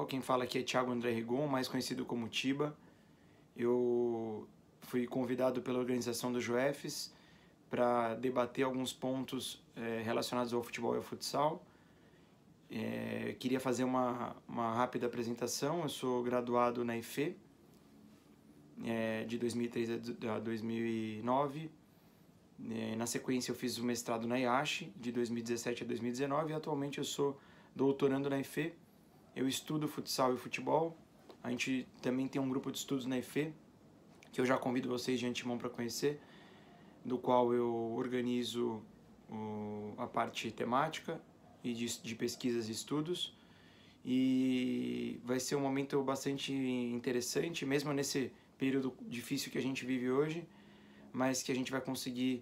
pessoal, quem fala aqui é Thiago André Rigon, mais conhecido como Tiba. Eu fui convidado pela organização do JOEFES para debater alguns pontos relacionados ao futebol e ao futsal. Queria fazer uma rápida apresentação. Eu sou graduado na IFE, de 2003 a 2009. Na sequência eu fiz o mestrado na IASH, de 2017 a 2019, e atualmente eu sou doutorando na IFE. Eu estudo futsal e futebol. A gente também tem um grupo de estudos na IFE, que eu já convido vocês de antemão para conhecer, do qual eu organizo a parte temática e de pesquisas e estudos. E vai ser um momento bastante interessante, mesmo nesse período difícil que a gente vive hoje, mas que a gente vai conseguir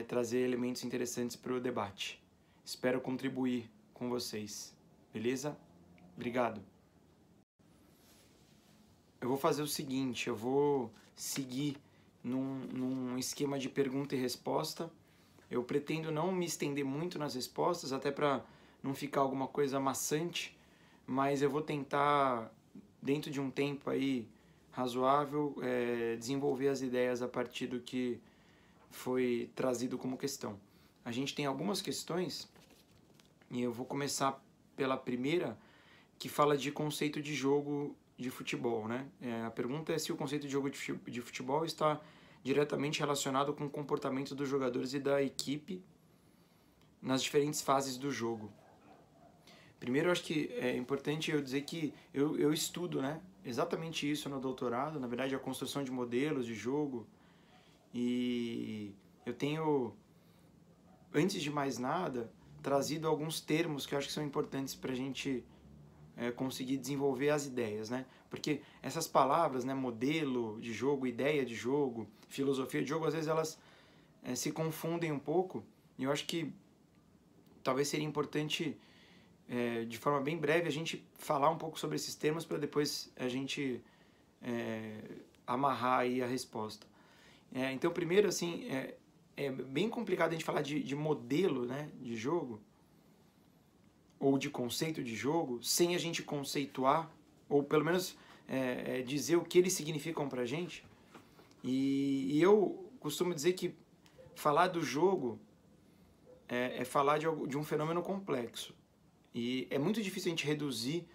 trazer elementos interessantes para o debate. Espero contribuir com vocês, beleza? Obrigado. Eu vou fazer o seguinte, eu vou seguir num esquema de pergunta e resposta. Eu pretendo não me estender muito nas respostas, até para não ficar alguma coisa maçante, mas eu vou tentar, dentro de um tempo aí razoável, desenvolver as ideias a partir do que foi trazido como questão. A gente tem algumas questões, e eu vou começar pela primeira, que fala de conceito de jogo de futebol, né? A pergunta é se o conceito de jogo de futebol está diretamente relacionado com o comportamento dos jogadores e da equipe nas diferentes fases do jogo. Primeiro, eu acho que é importante eu dizer que eu estudo, né, exatamente isso no doutorado, na verdade, a construção de modelos de jogo, e eu tenho, antes de mais nada, trazido alguns termos que eu acho que são importantes para a gente conseguir desenvolver as ideias, né? Porque essas palavras, né, modelo de jogo, ideia de jogo, filosofia de jogo, às vezes elas se confundem um pouco, e eu acho que talvez seria importante, de forma bem breve, a gente falar um pouco sobre esses termos para depois a gente amarrar aí a resposta. Então, primeiro, assim, é bem complicado a gente falar de modelo, né, de jogo, ou de conceito de jogo, sem a gente conceituar, ou pelo menos dizer o que eles significam pra gente. E eu costumo dizer que falar do jogo é falar de um fenômeno complexo. E é muito difícil a gente reduzir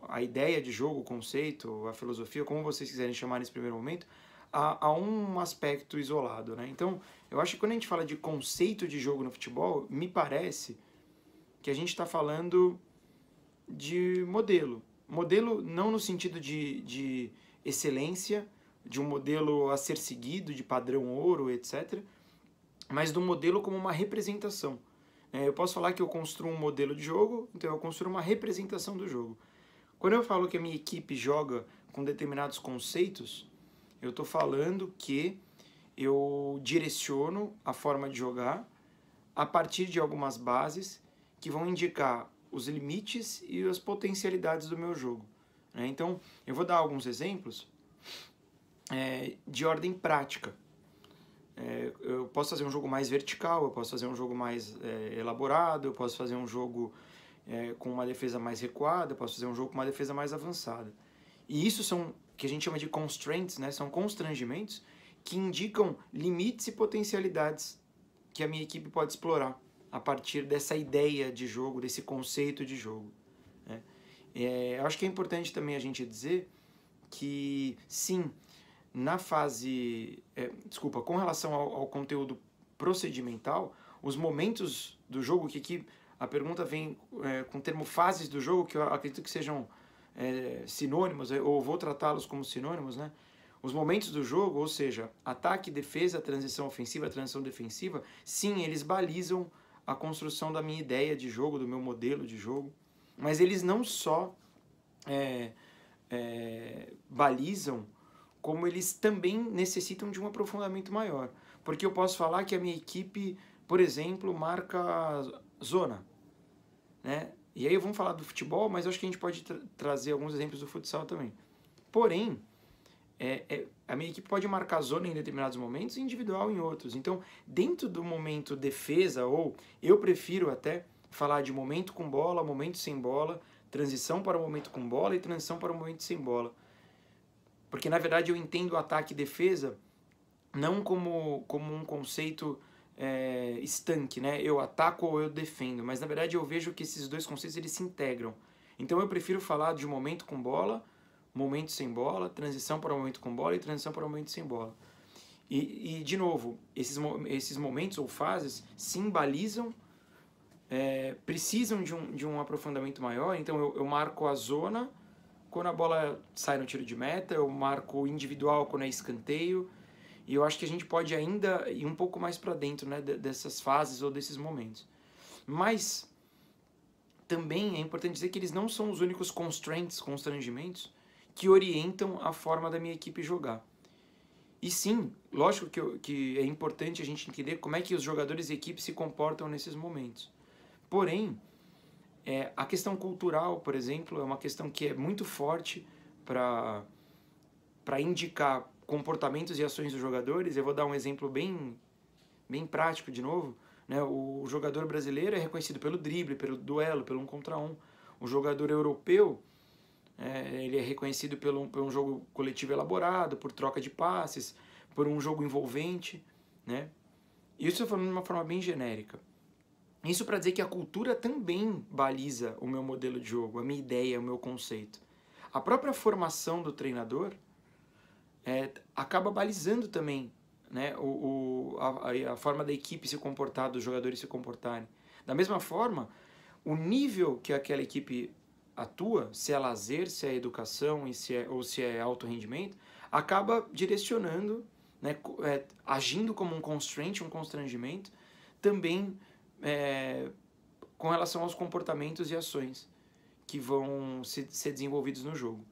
a ideia de jogo, o conceito, a filosofia, como vocês quiserem chamar nesse primeiro momento, a um aspecto isolado, né? Então, eu acho que quando a gente fala de conceito de jogo no futebol, me parece que a gente está falando de modelo. Modelo não no sentido de excelência, de um modelo a ser seguido, de padrão ouro, etc., mas do modelo como uma representação. Eu posso falar que eu construo um modelo de jogo, então eu construo uma representação do jogo. Quando eu falo que a minha equipe joga com determinados conceitos, eu estou falando que eu direciono a forma de jogar a partir de algumas bases que vão indicar os limites e as potencialidades do meu jogo. Então, eu vou dar alguns exemplos de ordem prática. Eu posso fazer um jogo mais vertical, eu posso fazer um jogo mais elaborado, eu posso fazer um jogo com uma defesa mais recuada, eu posso fazer um jogo com uma defesa mais avançada. E isso são, que a gente chama de constraints, né? São constrangimentos que indicam limites e potencialidades que a minha equipe pode explorar a partir dessa ideia de jogo, desse conceito de jogo. Eu acho que é importante também a gente dizer que, sim, na fase... com relação ao conteúdo procedimental, os momentos do jogo, que aqui a pergunta vem com o termo fases do jogo, que eu acredito que sejam sinônimos, ou vou tratá-los como sinônimos, né? Os momentos do jogo, ou seja, ataque, defesa, transição ofensiva, transição defensiva, sim, eles balizam a construção da minha ideia de jogo, do meu modelo de jogo, mas eles não só balizam, como eles também necessitam de um aprofundamento maior. Porque eu posso falar que a minha equipe, por exemplo, marca zona, né? E aí vamos falar do futebol, mas eu acho que a gente pode trazer alguns exemplos do futsal também. Porém, a minha equipe pode marcar zona em determinados momentos e individual em outros. Então, dentro do momento defesa, ou eu prefiro até falar de momento com bola, momento sem bola, transição para o momento com bola e transição para o momento sem bola. Porque, na verdade, eu entendo ataque e defesa não como um conceito estanque, né? Eu ataco ou eu defendo, mas, na verdade, eu vejo que esses dois conceitos eles se integram. Então, eu prefiro falar de momento com bola, momento sem bola, transição para o momento com bola e transição para o momento sem bola. E de novo, esses momentos ou fases simbalizam, precisam de um aprofundamento maior. Então eu marco a zona quando a bola sai no tiro de meta, eu marco o individual quando é escanteio, e eu acho que a gente pode ainda ir um pouco mais para dentro, né, dessas fases ou desses momentos. Mas também é importante dizer que eles não são os únicos constrangimentos que orientam a forma da minha equipe jogar. E sim, lógico que é importante a gente entender como é que os jogadores e equipes se comportam nesses momentos. Porém, a questão cultural, por exemplo, é uma questão que é muito forte para indicar comportamentos e ações dos jogadores. Eu vou dar um exemplo bem prático de novo. Né? O jogador brasileiro é reconhecido pelo drible, pelo duelo, pelo 1 contra 1. O jogador europeu ele é reconhecido por um jogo coletivo elaborado, por troca de passes, por um jogo envolvente, né? Isso eu falando de uma forma bem genérica. Isso para dizer que a cultura também baliza o meu modelo de jogo, a minha ideia, o meu conceito. A própria formação do treinador acaba balizando também, né, a forma da equipe se comportar, dos jogadores se comportarem. Da mesma forma, o nível que aquela equipe atua, se é lazer, se é educação ou se é alto rendimento, acaba direcionando, né, agindo como um constraint, um constrangimento, também com relação aos comportamentos e ações que vão ser desenvolvidos no jogo.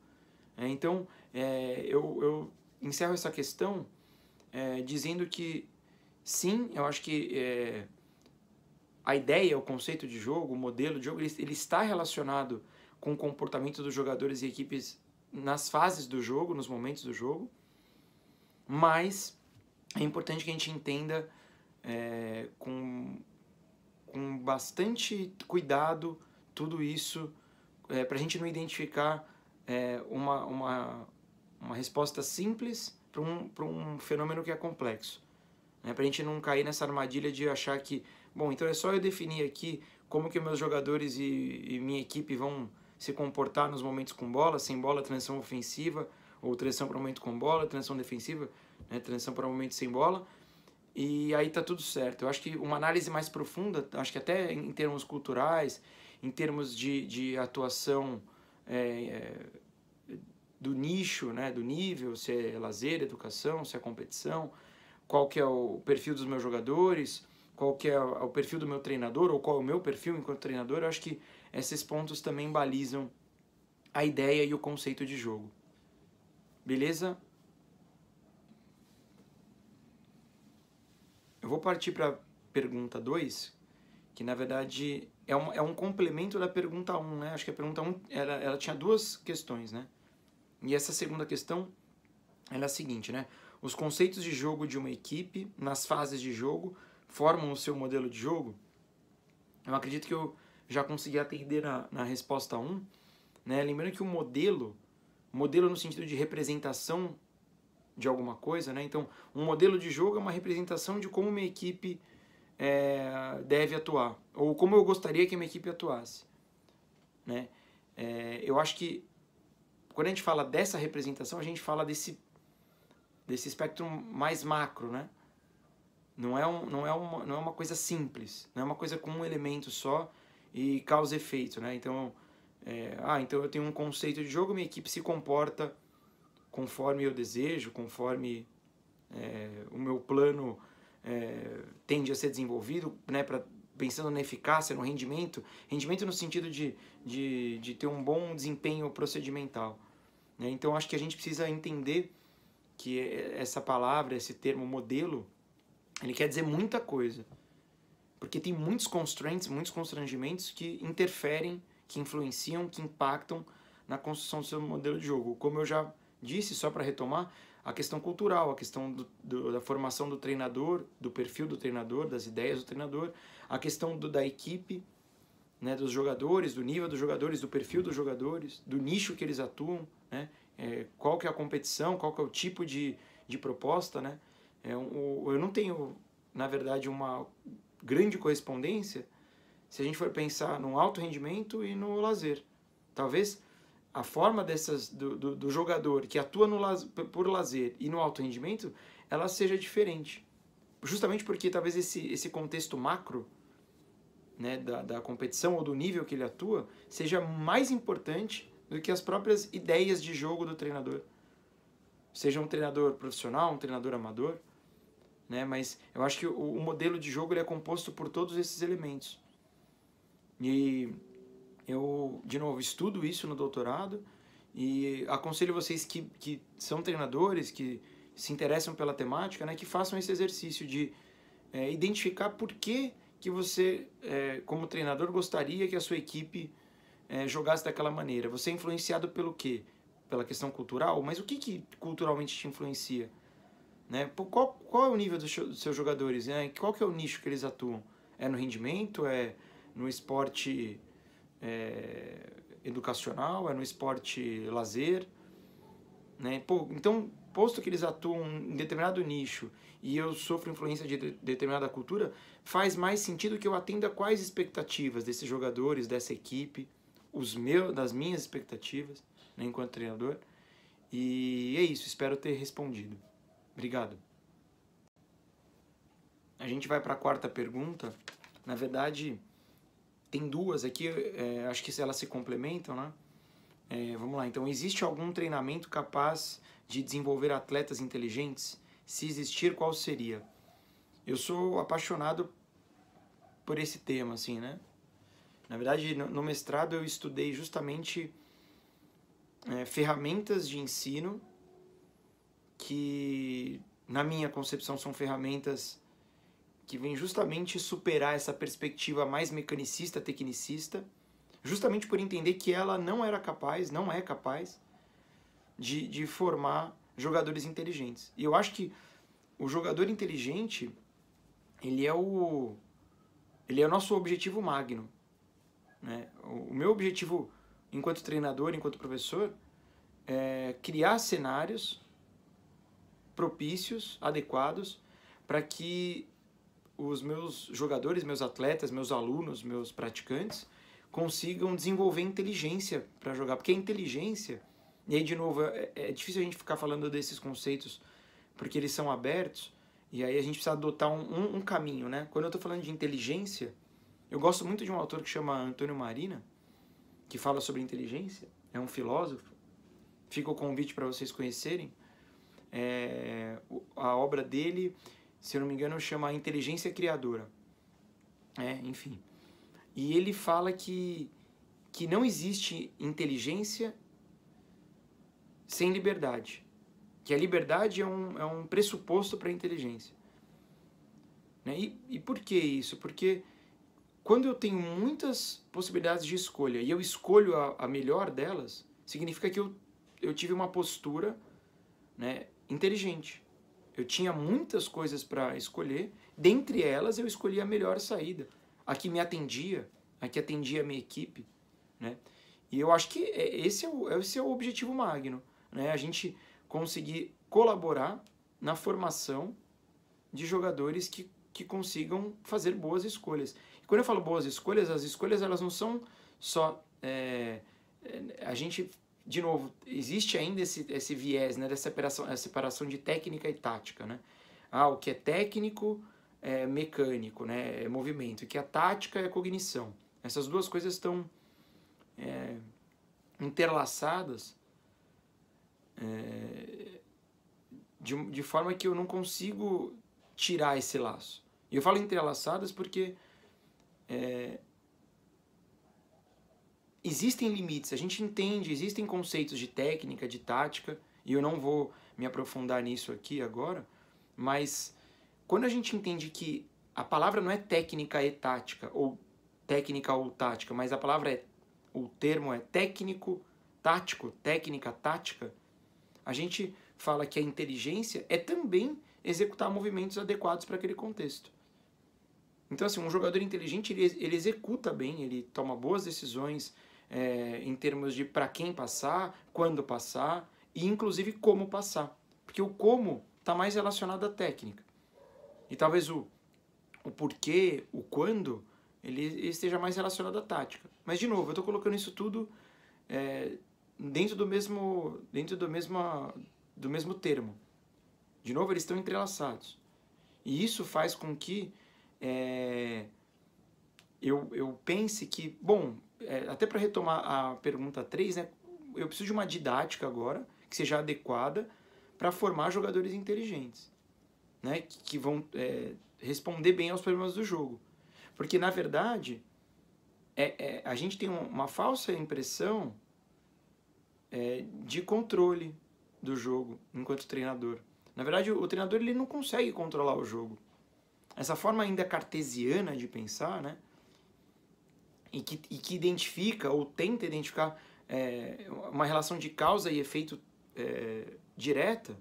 Então, eu encerro essa questão dizendo que, sim, eu acho que a ideia, o conceito de jogo, o modelo de jogo, ele está relacionado com o comportamento dos jogadores e equipes nas fases do jogo, nos momentos do jogo, mas é importante que a gente entenda com bastante cuidado tudo isso, para a gente não identificar uma resposta simples para um fenômeno que é complexo. Para a gente não cair nessa armadilha de achar que, bom, então é só eu definir aqui como que meus jogadores e minha equipe vão se comportar nos momentos com bola, sem bola, transição ofensiva, ou transição para o momento com bola, transição defensiva, né, transição para o momento sem bola, e aí tá tudo certo. Eu acho que uma análise mais profunda, acho que até em termos culturais, em termos de atuação do nicho, né, do nível, se é lazer, educação, se é competição, qual que é o perfil dos meus jogadores, qual que é o perfil do meu treinador, ou qual é o meu perfil enquanto treinador, eu acho que esses pontos também balizam a ideia e o conceito de jogo. Beleza? Eu vou partir para a pergunta 2, que na verdade é um complemento da pergunta 1, né? Acho que a pergunta 1 ela tinha duas questões, né? E essa segunda questão ela é a seguinte, né? Os conceitos de jogo de uma equipe, nas fases de jogo, formam o seu modelo de jogo? Eu acredito que eu já consegui atender na resposta 1, né? Lembrando que o modelo no sentido de representação de alguma coisa, né? Então, um modelo de jogo é uma representação de como uma equipe deve atuar, ou como eu gostaria que a minha equipe atuasse, né? Eu acho que quando a gente fala dessa representação, a gente fala desse espectro mais macro, né? Não é uma coisa simples, não é uma coisa com um elemento só e causa efeito, né? Então, então eu tenho um conceito de jogo, minha equipe se comporta conforme eu desejo, conforme o meu plano tende a ser desenvolvido, né, pensando na eficácia, no rendimento no sentido de ter um bom desempenho procedimental, né? Então acho que a gente precisa entender que essa palavra, esse termo modelo, ele quer dizer muita coisa, porque tem muitos constraints, muitos constrangimentos que interferem, que influenciam, que impactam na construção do seu modelo de jogo. Como eu já disse, só para retomar, a questão cultural, a questão da formação do treinador, do perfil do treinador, das ideias do treinador, a questão da equipe, né, dos jogadores, do nível dos jogadores, do perfil dos jogadores, do nicho que eles atuam, né, qual que é a competição, qual que é o tipo de proposta, né. Eu não tenho, na verdade, uma grande correspondência se a gente for pensar no alto rendimento e no lazer. Talvez a forma do jogador que atua por lazer e no alto rendimento, ela seja diferente. Justamente porque talvez esse contexto macro, né, da competição ou do nível que ele atua seja mais importante do que as próprias ideias de jogo do treinador. Seja um treinador profissional, um treinador amador, né, mas eu acho que o modelo de jogo ele é composto por todos esses elementos. E eu, de novo, estudo isso no doutorado e aconselho vocês que são treinadores, que se interessam pela temática, né, que façam esse exercício de identificar por que você, como treinador, gostaria que a sua equipe jogasse daquela maneira. Você é influenciado pelo quê? Pela questão cultural? Mas o que culturalmente te influencia? Né? Qual é o nível dos seus jogadores? Né? Qual que é o nicho que eles atuam? É no rendimento? É no esporte educacional? É no esporte lazer? Né? Então, posto que eles atuam em determinado nicho e eu sofro influência de determinada cultura, faz mais sentido que eu atenda quais expectativas desses jogadores, dessa equipe, das minhas expectativas, né, enquanto treinador. E é isso, espero ter respondido. Obrigado. A gente vai para a quarta pergunta. Na verdade, tem duas aqui, acho que elas se complementam, né? Vamos lá, então, existe algum treinamento capaz de desenvolver atletas inteligentes? Se existir, qual seria? Eu sou apaixonado por esse tema, assim, né? Na verdade, no mestrado eu estudei justamente ferramentas de ensino que, na minha concepção, são ferramentas que vêm justamente superar essa perspectiva mais mecanicista, tecnicista, justamente por entender que ela não é capaz de formar jogadores inteligentes. E eu acho que o jogador inteligente, ele é o nosso objetivo magno, né? O meu objetivo enquanto treinador, enquanto professor, é criar cenários propícios, adequados, para que os meus jogadores, meus atletas, meus alunos, meus praticantes consigam desenvolver inteligência para jogar. Porque a inteligência, e aí de novo, é difícil a gente ficar falando desses conceitos porque eles são abertos, e aí a gente precisa adotar um caminho, né? Quando eu estou falando de inteligência, eu gosto muito de um autor que chama Antônio Marina, que fala sobre inteligência, é um filósofo. Fica o convite para vocês conhecerem. A obra dele, se eu não me engano, chama Inteligência Criadora. Enfim. E ele fala que não existe inteligência sem liberdade. Que a liberdade é um pressuposto para a inteligência. Né? E por que isso? Porque quando eu tenho muitas possibilidades de escolha e eu escolho a melhor delas, significa que eu tive uma postura, né, inteligente. Eu tinha muitas coisas para escolher, dentre elas eu escolhi a melhor saída, a que me atendia, a que atendia a minha equipe, né? E eu acho que esse é o objetivo magno, né? A gente conseguir colaborar na formação de jogadores que consigam fazer boas escolhas. E quando eu falo boas escolhas, as escolhas elas não são só... a gente... De novo, existe ainda esse viés, né, dessa separação de técnica e tática, né? O que é técnico é mecânico, né, é movimento, e que a tática é cognição. Essas duas coisas estão interlaçadas de forma que eu não consigo tirar esse laço. E eu falo entrelaçadas porque existem limites, a gente entende, existem conceitos de técnica, de tática, e eu não vou me aprofundar nisso aqui agora, mas quando a gente entende que a palavra não é técnica e tática, ou técnica ou tática, mas o termo é técnico, tático, técnica, tática, a gente fala que a inteligência é também executar movimentos adequados para aquele contexto. Então, assim, um jogador inteligente, ele executa bem, ele toma boas decisões em termos de para quem passar, quando passar e, inclusive, como passar. Porque o como está mais relacionado à técnica. E talvez o porquê, o quando, ele esteja mais relacionado à tática. Mas, de novo, eu estou colocando isso tudo dentro do mesmo termo. De novo, eles estão entrelaçados. E isso faz com que eu pense que, bom, até para retomar a pergunta 3, né, eu preciso de uma didática agora, que seja adequada para formar jogadores inteligentes, né, que vão responder bem aos problemas do jogo. Porque, na verdade, a gente tem uma falsa impressão de controle do jogo enquanto treinador. Na verdade, o treinador ele não consegue controlar o jogo. Essa forma ainda cartesiana de pensar, né, e que identifica ou tenta identificar uma relação de causa e efeito direta,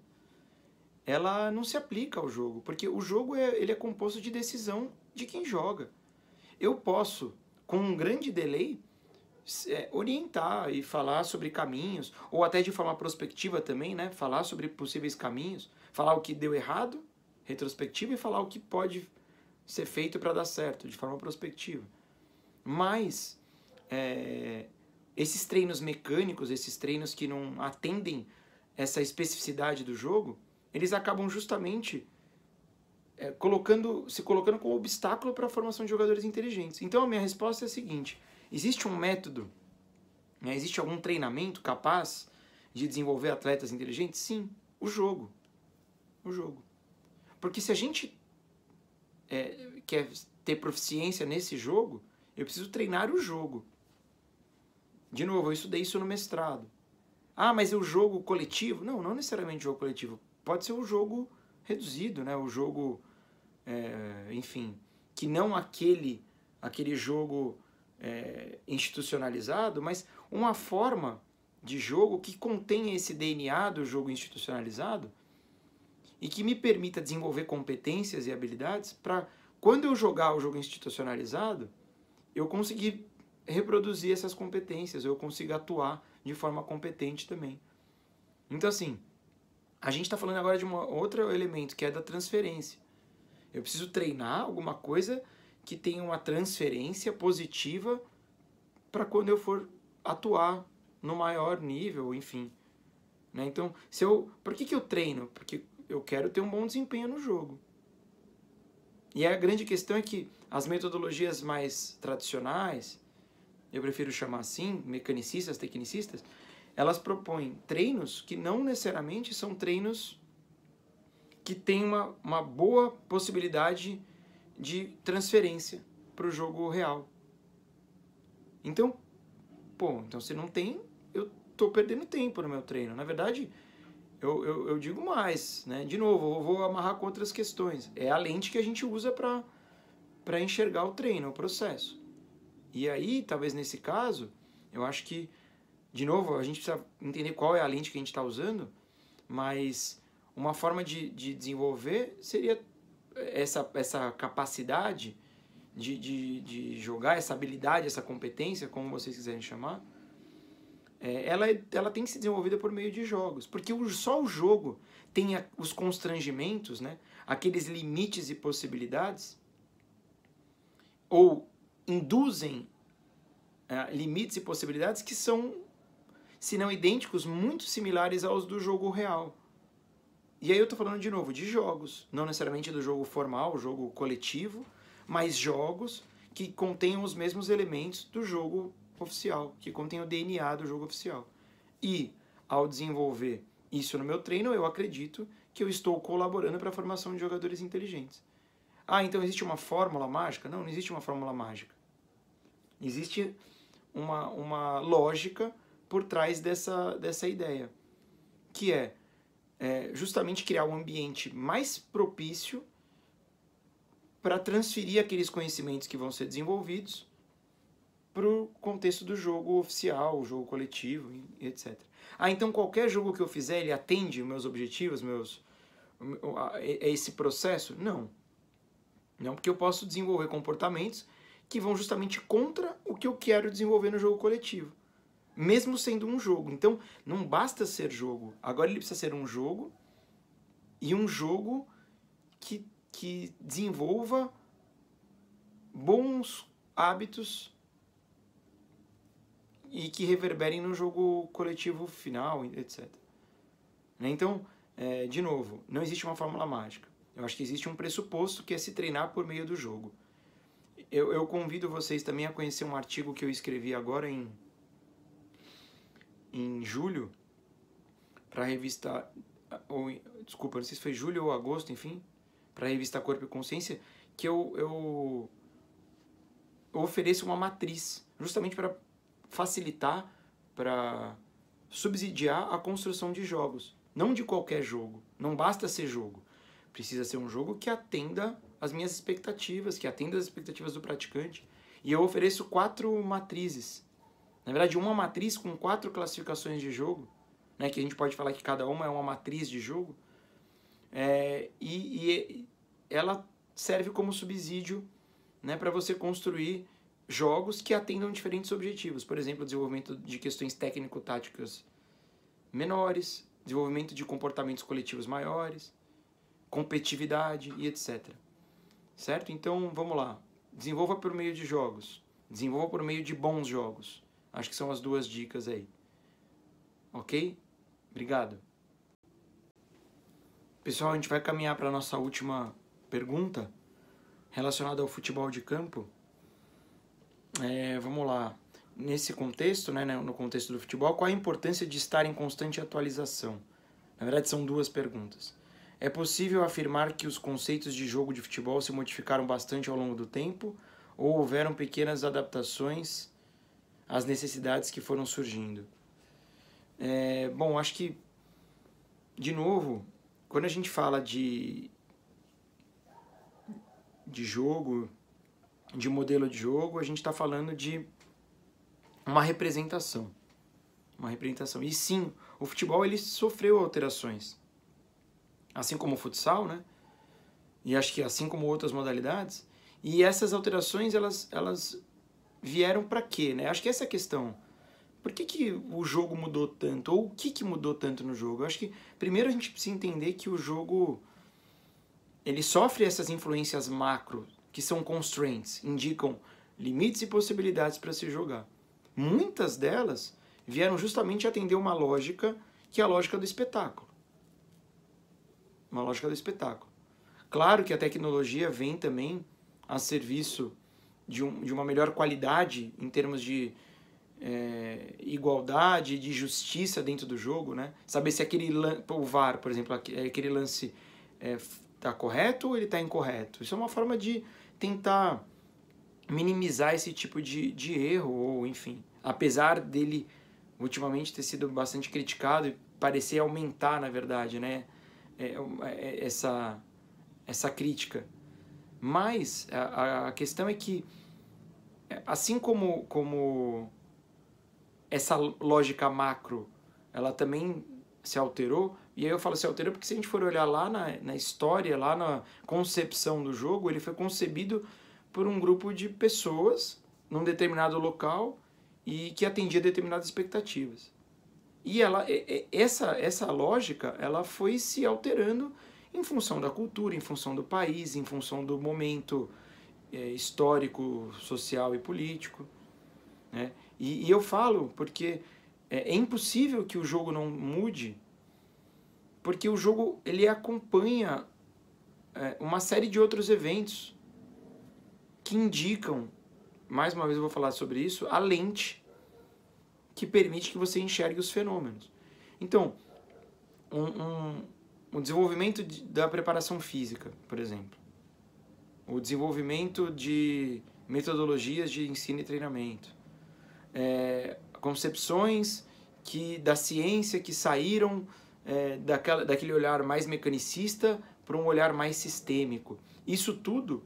ela não se aplica ao jogo, porque o jogo ele é composto de decisão de quem joga. Eu posso, com um grande delay, orientar e falar sobre caminhos, ou até de forma prospectiva também, né, falar sobre possíveis caminhos, falar o que deu errado, retrospectiva, e falar o que pode ser feito para dar certo, de forma prospectiva. Mas esses treinos mecânicos, esses treinos que não atendem essa especificidade do jogo, eles acabam justamente se colocando como obstáculo para a formação de jogadores inteligentes. Então a minha resposta é a seguinte: existe um método, né, existe algum treinamento capaz de desenvolver atletas inteligentes? Sim, o jogo. O jogo. Porque se a gente quer ter proficiência nesse jogo, eu preciso treinar o jogo. De novo, eu estudei isso no mestrado. Ah, mas é o jogo coletivo? Não, não necessariamente o jogo coletivo. Pode ser o jogo reduzido, né? O jogo, enfim, que não aquele jogo institucionalizado, mas uma forma de jogo que contenha esse DNA do jogo institucionalizado e que me permita desenvolver competências e habilidades para, quando eu jogar o jogo institucionalizado, eu conseguir reproduzir essas competências, eu consigo atuar de forma competente também. Então, assim, a gente está falando agora de um outro elemento, que é da transferência. Eu preciso treinar alguma coisa que tenha uma transferência positiva para quando eu for atuar no maior nível, enfim. Né? Então, por que eu treino? Porque eu quero ter um bom desempenho no jogo. E a grande questão é que as metodologias mais tradicionais, eu prefiro chamar assim, mecanicistas, tecnicistas, elas propõem treinos que não necessariamente são treinos que têm uma boa possibilidade de transferência para o jogo real. Então, então se não tem, eu estou perdendo tempo no meu treino. Na verdade, eu digo mais, né? De novo, eu vou amarrar com outras questões. É a lente que a gente usa para enxergar o treino, o processo. E aí, talvez nesse caso, eu acho que, de novo, a gente precisa entender qual é a lente que a gente está usando, mas uma forma de desenvolver seria essa capacidade de jogar, essa habilidade, essa competência, como vocês quiserem chamar, ela tem que ser desenvolvida por meio de jogos, porque só o jogo tem os constrangimentos, né, aqueles limites e possibilidades, ou induzem limites e possibilidades que são, se não idênticos, muito similares aos do jogo real. E aí eu estou falando de novo de jogos, não necessariamente do jogo formal, o jogo coletivo, mas jogos que contenham os mesmos elementos do jogo oficial, que contém o DNA do jogo oficial. E, ao desenvolver isso no meu treino, eu acredito que eu estou colaborando para a formação de jogadores inteligentes. Ah, então existe uma fórmula mágica? Não, não existe uma fórmula mágica. Existe uma lógica por trás dessa ideia, que é justamente criar um ambiente mais propício para transferir aqueles conhecimentos que vão ser desenvolvidos para o contexto do jogo oficial, o jogo coletivo, etc. Ah, então qualquer jogo que eu fizer, ele atende os meus objetivos, esse processo? Não. Não, porque eu posso desenvolver comportamentos que vão justamente contra o que eu quero desenvolver no jogo coletivo, mesmo sendo um jogo. Então, não basta ser jogo. Agora ele precisa ser um jogo, e um jogo que desenvolva bons hábitos e que reverberem no jogo coletivo final, etc. Então, de novo, não existe uma fórmula mágica. Eu acho que existe um pressuposto que é se treinar por meio do jogo. Eu convido vocês também a conhecer um artigo que eu escrevi agora em julho, para a revista... desculpa, não sei se foi julho ou agosto, enfim, para a revista Corpo e Consciência, que eu ofereço uma matriz, justamente para facilitar, para subsidiar a construção de jogos. Não de qualquer jogo, não basta ser jogo. Precisa ser um jogo que atenda às minhas expectativas, que atenda às expectativas do praticante. E eu ofereço 4 matrizes. Na verdade, uma matriz com 4 classificações de jogo, né, que a gente pode falar que cada uma é uma matriz de jogo, e ela serve como subsídio, né, para você construir jogos que atendam diferentes objetivos. Por exemplo, desenvolvimento de questões técnico-táticas menores, desenvolvimento de comportamentos coletivos maiores, competitividade e etc. Certo? Então, vamos lá. Desenvolva por meio de jogos. Desenvolva por meio de bons jogos. Acho que são as 2 dicas aí. Ok? Obrigado. Pessoal, a gente vai caminhar para a nossa última pergunta relacionada ao futebol de campo. Vamos lá. Nesse contexto, né, no contexto do futebol, qual a importância de estar em constante atualização? Na verdade, são 2 perguntas. É possível afirmar que os conceitos de jogo de futebol se modificaram bastante ao longo do tempo ou houveram pequenas adaptações às necessidades que foram surgindo? Bom, acho que, de novo, quando a gente fala de jogo, de modelo de jogo, a gente está falando de uma representação. Uma representação. E sim, o futebol ele sofreu alterações. Assim como o futsal, né? E acho que assim como outras modalidades. E essas alterações, elas vieram para quê, né? Acho que essa é a questão. Por que o jogo mudou tanto? Ou o que mudou tanto no jogo? Eu acho que primeiro a gente precisa entender que o jogo ele sofre essas influências macro, que são constraints, indicam limites e possibilidades para se jogar. Muitas delas vieram justamente atender uma lógica que é a lógica do espetáculo. Uma lógica do espetáculo. Claro que a tecnologia vem também a serviço de uma melhor qualidade em termos de igualdade, de justiça dentro do jogo, né? Saber se o VAR, por exemplo, aquele lance está correto ou ele está incorreto. Isso é uma forma de tentar minimizar esse tipo de erro, ou enfim, apesar dele ultimamente ter sido bastante criticado e parecer aumentar, na verdade, né? Essa crítica. Mas a questão é que, assim como essa lógica macro, ela também se alterou, e aí eu falo se alterou porque se a gente for olhar lá na história, lá na concepção do jogo, ele foi concebido por um grupo de pessoas num determinado local e que atendia determinadas expectativas. E essa lógica, ela foi se alterando em função da cultura, em função do país, em função do momento histórico, social e político, né? E eu falo porque é impossível que o jogo não mude, porque o jogo ele acompanha uma série de outros eventos que indicam, mais uma vez eu vou falar sobre isso, a lente que permite que você enxergue os fenômenos. Então, o desenvolvimento da preparação física, por exemplo, o desenvolvimento de metodologias de ensino e treinamento, concepções da ciência que saíram daquele olhar mais mecanicista para um olhar mais sistêmico. Isso tudo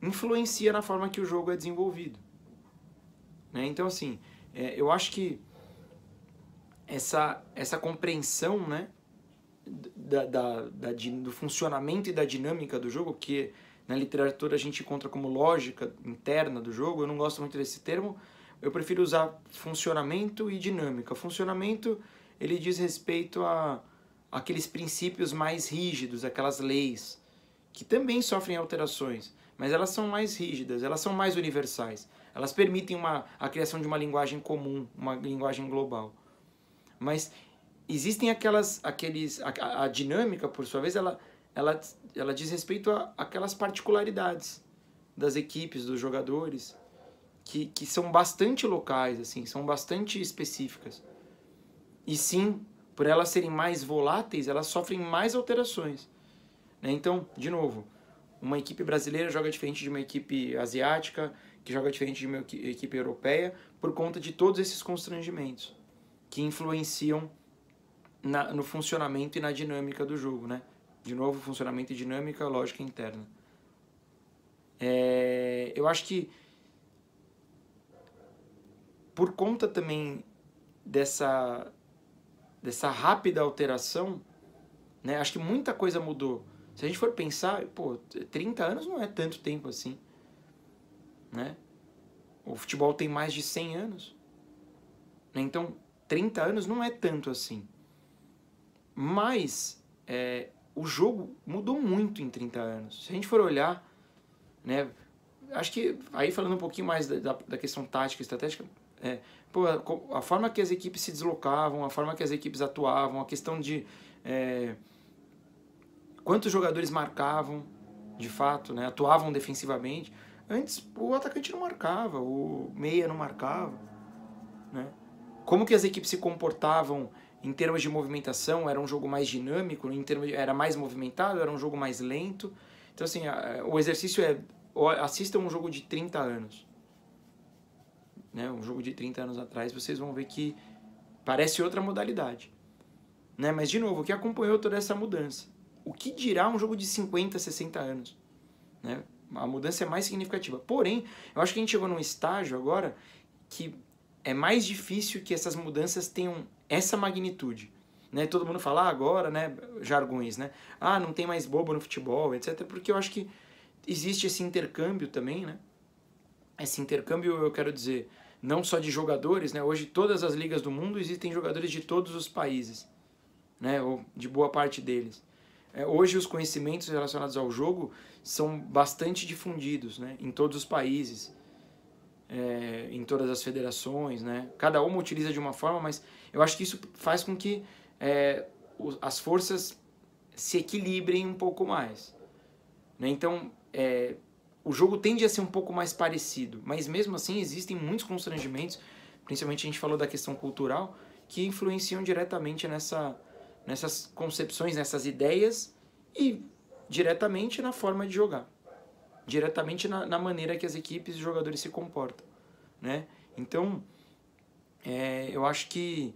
influencia na forma que o jogo é desenvolvido, né? Então, assim, eu acho que essa compreensão, né, do funcionamento e da dinâmica do jogo, que na literatura a gente encontra como lógica interna do jogo, eu não gosto muito desse termo, eu prefiro usar funcionamento e dinâmica. Funcionamento, ele diz respeito a aqueles princípios mais rígidos, aquelas leis, que também sofrem alterações, mas elas são mais rígidas, elas são mais universais. Elas permitem a criação de uma linguagem comum, uma linguagem global. Mas existem a dinâmica, por sua vez, ela diz respeito a aquelas particularidades das equipes, dos jogadores, que são bastante locais, assim, são bastante específicas. E sim, por elas serem mais voláteis, elas sofrem mais alterações. Né? Então, de novo, uma equipe brasileira joga diferente de uma equipe asiática, que joga diferente de uma equipe europeia, por conta de todos esses constrangimentos que influenciam no funcionamento e na dinâmica do jogo. Né? De novo, funcionamento e dinâmica, lógica interna. Eu acho que por conta também dessa rápida alteração, né, acho que muita coisa mudou. Se a gente for pensar, 30 anos não é tanto tempo assim. Né? O futebol tem mais de 100 anos. Né? Então, 30 anos não é tanto assim. Mas o jogo mudou muito em 30 anos. Se a gente for olhar, né, acho que, aí falando um pouquinho mais da questão tática e estratégica, a forma que as equipes se deslocavam, a forma que as equipes atuavam, a questão de quantos jogadores marcavam, de fato, né, atuavam defensivamente. Antes, o atacante não marcava, o meia não marcava. Né? Como que as equipes se comportavam em termos de movimentação? Era um jogo mais dinâmico? Era mais movimentado? Era um jogo mais lento? Então, assim, o exercício assista um jogo de 30 anos. Né? Um jogo de 30 anos atrás, vocês vão ver que parece outra modalidade. Né? Mas, de novo, o que acompanhou toda essa mudança? O que dirá um jogo de 50, 60 anos? Né? A mudança é mais significativa. Porém, eu acho que a gente chegou num estágio agora que é mais difícil que essas mudanças tenham essa magnitude. Né? Todo mundo fala agora, né, jargões, né? Não tem mais bobo no futebol, etc. Porque eu acho que existe esse intercâmbio também, né? Esse intercâmbio, eu quero dizer, não só de jogadores, né? Hoje, todas as ligas do mundo existem jogadores de todos os países, né? Ou de boa parte deles. Hoje os conhecimentos relacionados ao jogo são bastante difundidos, né, em todos os países, em todas as federações. Né? Cada uma utiliza de uma forma, mas eu acho que isso faz com que as forças se equilibrem um pouco mais. Né? Então, o jogo tende a ser um pouco mais parecido, mas mesmo assim existem muitos constrangimentos, principalmente a gente falou da questão cultural, que influenciam diretamente nessas concepções, nessas ideias e diretamente na forma de jogar, diretamente na maneira que as equipes e os jogadores se comportam. Né? Então, eu acho que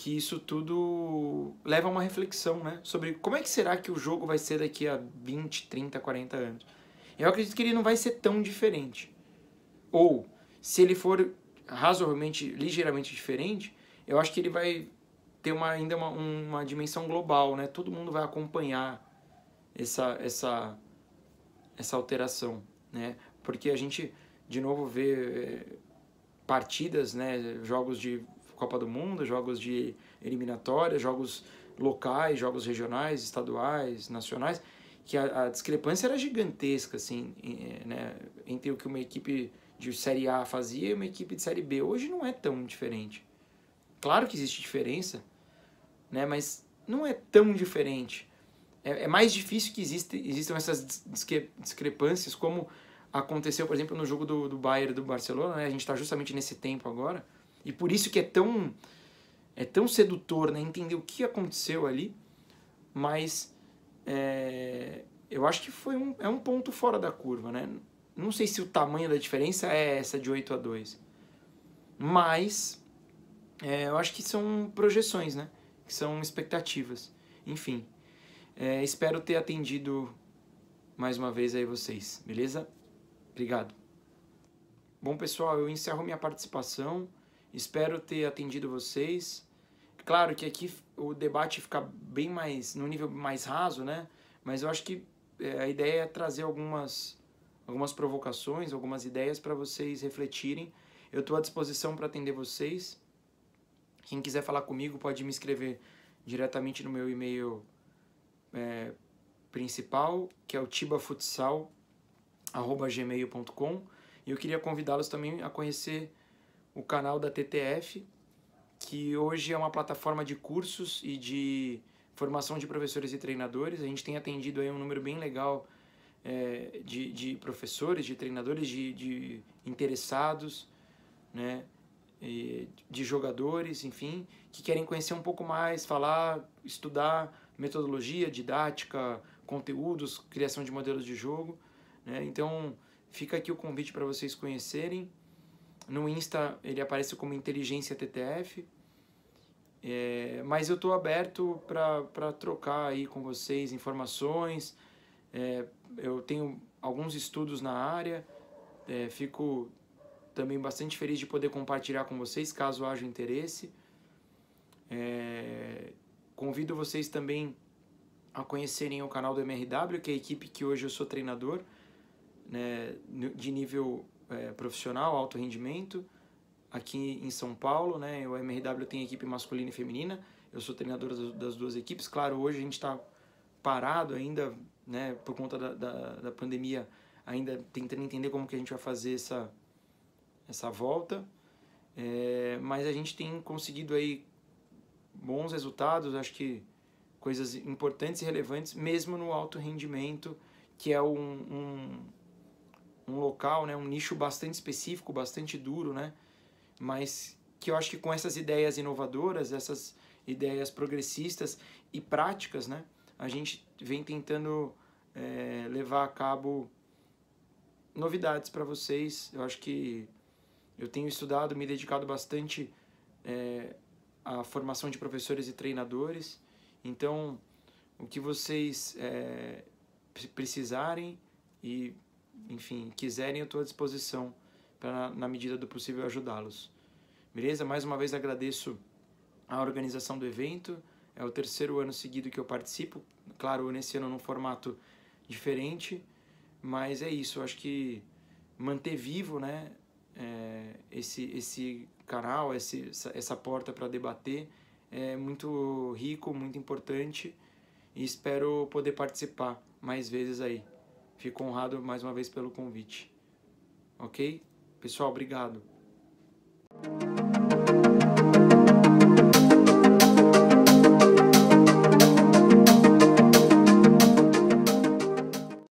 isso tudo leva a uma reflexão, né, sobre como é que será que o jogo vai ser daqui a 20, 30, 40 anos. Eu acredito que ele não vai ser tão diferente. Ou, se ele for razoavelmente, ligeiramente diferente, eu acho que ele vai ter ainda uma dimensão global, né? Todo mundo vai acompanhar essa alteração, né? Porque a gente, de novo, vê partidas, né? Jogos de Copa do Mundo, jogos de eliminatória, jogos locais, jogos regionais, estaduais, nacionais, que a discrepância era gigantesca, assim, né? Entre o que uma equipe de Série A fazia e uma equipe de Série B. Hoje não é tão diferente. Claro que existe diferença, né? Mas não é tão diferente. É mais difícil que existam essas discrepâncias, como aconteceu, por exemplo, no jogo do Bayern e do Barcelona. Né? A gente está justamente nesse tempo agora. E por isso que é tão sedutor, né? Entender o que aconteceu ali. Mas eu acho que é um ponto fora da curva. Né? Não sei se o tamanho da diferença é essa de 8-2. Mas eu acho que são projeções, né? Que são expectativas. Enfim, espero ter atendido mais uma vez aí vocês, beleza? Obrigado. Bom, pessoal, eu encerro minha participação. Espero ter atendido vocês. Claro que aqui o debate fica bem mais, num nível mais raso, né? Mas eu acho que a ideia é trazer algumas provocações, algumas ideias para vocês refletirem. Eu estou à disposição para atender vocês. Quem quiser falar comigo pode me escrever diretamente no meu e-mail principal, que é o tibafutsal@gmail.com. E eu queria convidá-los também a conhecer o canal da TTF, que hoje é uma plataforma de cursos e de formação de professores e treinadores. A gente tem atendido aí um número bem legal de professores, de treinadores, de interessados, né, de jogadores, enfim, que querem conhecer um pouco mais, falar, estudar metodologia, didática, conteúdos, criação de modelos de jogo, né? Então fica aqui o convite para vocês conhecerem. No Insta ele aparece como Inteligência TTF, mas eu estou aberto para trocar aí com vocês informações. Eu tenho alguns estudos na área, fico também bastante feliz de poder compartilhar com vocês, caso haja interesse. Convido vocês também a conhecerem o canal do MRW, que é a equipe que hoje eu sou treinador, né, de nível profissional, alto rendimento, aqui em São Paulo, né? O MRW tem equipe masculina e feminina, eu sou treinador das duas equipes. Claro, hoje a gente está parado ainda, né, por conta da pandemia, ainda tentando entender como que a gente vai fazer essa volta, mas a gente tem conseguido aí bons resultados, acho que coisas importantes e relevantes, mesmo no alto rendimento, que é um local, né, um nicho bastante específico, bastante duro, né, mas que eu acho que com essas ideias inovadoras, essas ideias progressistas e práticas, né, a gente vem tentando levar a cabo novidades para vocês. Eu acho que eu tenho estudado, me dedicado bastante à formação de professores e treinadores. Então, o que vocês precisarem e, enfim, quiserem, eu estou à disposição para, na medida do possível, ajudá-los. Beleza? Mais uma vez agradeço a organização do evento. É o 3º ano seguido que eu participo. Claro, nesse ano num formato diferente, mas é isso. Eu acho que manter vivo, né, esse canal, essa porta para debater é muito rico, muito importante, e espero poder participar mais vezes aí. Fico honrado mais uma vez pelo convite. Ok? Pessoal, obrigado.